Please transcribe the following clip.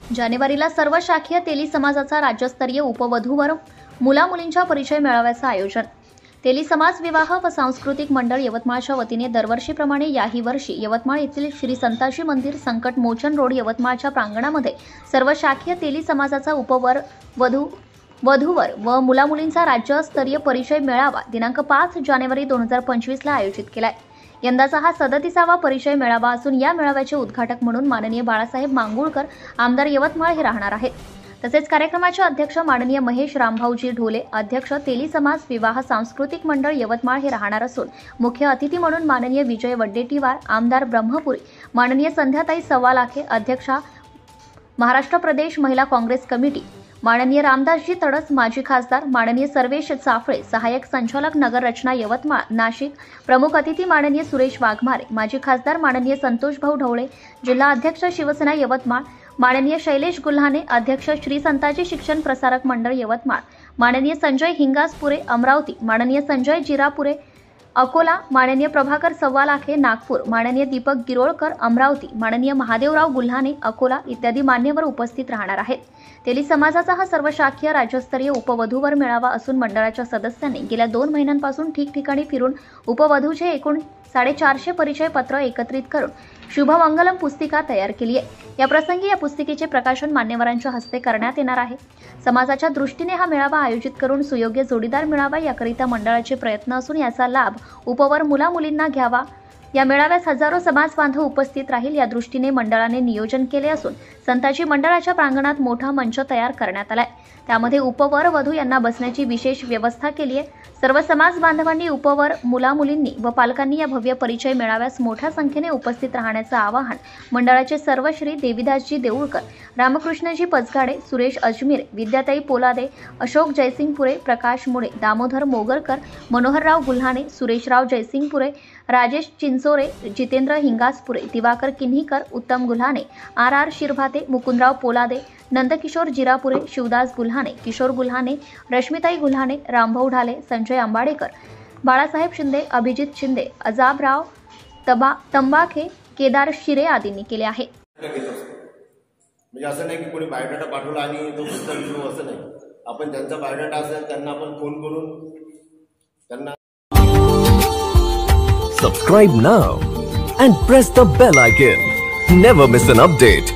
जानेवारीला सर्व शाखीय तेली समाजाचा राज्यस्तरीय उपवधूवर मुलामुलींच्या परिचय मेळाव्याचं आयोजन। तेली समाज विवाह व सांस्कृतिक मंडळ यवतमाळच्या वतीने दरवर्षीप्रमाणे याही वर्षी यवतमाळ येथील श्री संताजी मंदिर संकट मोचन रोड यवतमाळच्या प्रांगणामध्ये सर्व शाखीय तेली समाजाचा वधूवर व मुलामुलींचा राज्यस्तरीय परिचय मेळावा दिनांक 5 जानेवारी 2025 ला आयोजित केलाय। यंदाचा हा 37वा परिचय मेळावा असून या मेळाव्याचे उद्घाटक म्हणून माननीय बाळासाहेब मांगुळकर आमदार यवतमाळ हे राहणार आहेत। तसेच कार्यक्रमाचे अध्यक्ष माननीय महेश रामभाऊजी ढोले अध्यक्ष तेली समाज विवाह सांस्कृतिक मंडळ यवतमाळ हे राहणार असून मुख्य अतिथी म्हणून माननीय विजय वड्डेटीवार आमदार ब्रह्मपुरी, माननीय संध्याताई सवालाखे अध्यक्षा महाराष्ट्र प्रदेश महिला काँग्रेस कमिटी, माननीय रामदासजी तडस माजी खासदार, माननीय सर्वेश चाफळे सहाय्यक संचालक नगर रचना यवतमाळ नाशिक, प्रमुख अतिथी माननीय सुरेश वाघमारे माजी खासदार, माननीय संतोषभाऊ ढवळे जिल्हा अध्यक्ष शिवसेना यवतमाळ, माननीय शैलेश गुल्हाने अध्यक्ष श्री संताजी शिक्षण प्रसारक मंडळ यवतमाळ, माननीय संजय हिंगासपुरे अमरावती, माननीय संजय जिरापुरे अकोला, माननीय प्रभाकर सव्वालाखे नागपूर, माननीय दीपक गिरोळकर अमरावती, माननीय महादेवराव गुल्हाने अकोला इत्यादी मान्यवर उपस्थित राहणार आहेत। तेली समाजाचा हा सर्व शाखीय राज्यस्तरीय उपवधूवर मेळावा असून मंडळाच्या सदस्यांनी गेल्या 2 महिन्यांपासून ठिकठिकाणी फिरून उपवधूचे एकूण 450 परिचय पत्र एकत्रित करून शुभमंगलम पुस्तिका तयार केली आहे। या प्रसंगी या पुस्तिकेचे प्रकाशन मान्यवरांच्या हस्ते करण्यात येणार आहे। समाजाच्या दृष्टीने हा मेळावा आयोजित करून सुयोग्य जोडीदार मिळावा याकरिता मंडळाचे प्रयत्न असून याचा लाभ उपवर मुलामुलींना घ्यावा। या मेळाव्यास हजारो समाज बांधव उपस्थित राहील या दृष्टीने मंडळाने नियोजन केले असून संताजी मंडळाच्या प्रांगणात मोठा मंच तयार करण्यात आलाय। त्यामध्ये उपवर वधू यांना बसण्याची विशेष व्यवस्था केली आहे। सर्व समाज बांधवांनी उपवर मुलामुलींनी व पालकांनी या भव्य परिचय मेळाव्यास मोठ्या संख्येने उपस्थित राहण्याचं आवाहन मंडळाचे सर्व श्री देवीदासजी देऊळकर, रामकृष्णजी पचगाडे, सुरेश अजमेर, विद्याताई पोलादे, अशोक जयसिंगपुरे, प्रकाश मुळे, दामोदर मोगरकर, मनोहरराव गुल्हाने, सुरेशराव जयसिंगपुरे, राजेश चिंचोरे, जितेंद्र हिंगासपुरे, दिवाकर किन्हीकर, उत्तम गुल्हाने, आर शिरभाते, मुकुंदराव पोलादे, नंदकिशोर जिरापुरे, शिवदास गुल्हाने, किशोर गुल्हाने, रश्मिताई गुल्हाने, रामभाऊ ढाले, संजय आंबाडेकर, बाळासाहेब शिंदे, अभिजित शिंदे, अजाबराव तंबाखे, केदार शिरे आदींनी केले आहे। म्हणजे असं नाही की कोणी बायोडाटा पाठवला आणि तो पुस्तक घेऊ असं नाही। आपण ज्यांचा बायोडाटा असेल त्यांना आपण फोन करून त्यांना Subscribe now and press the bell icon. Never miss an update.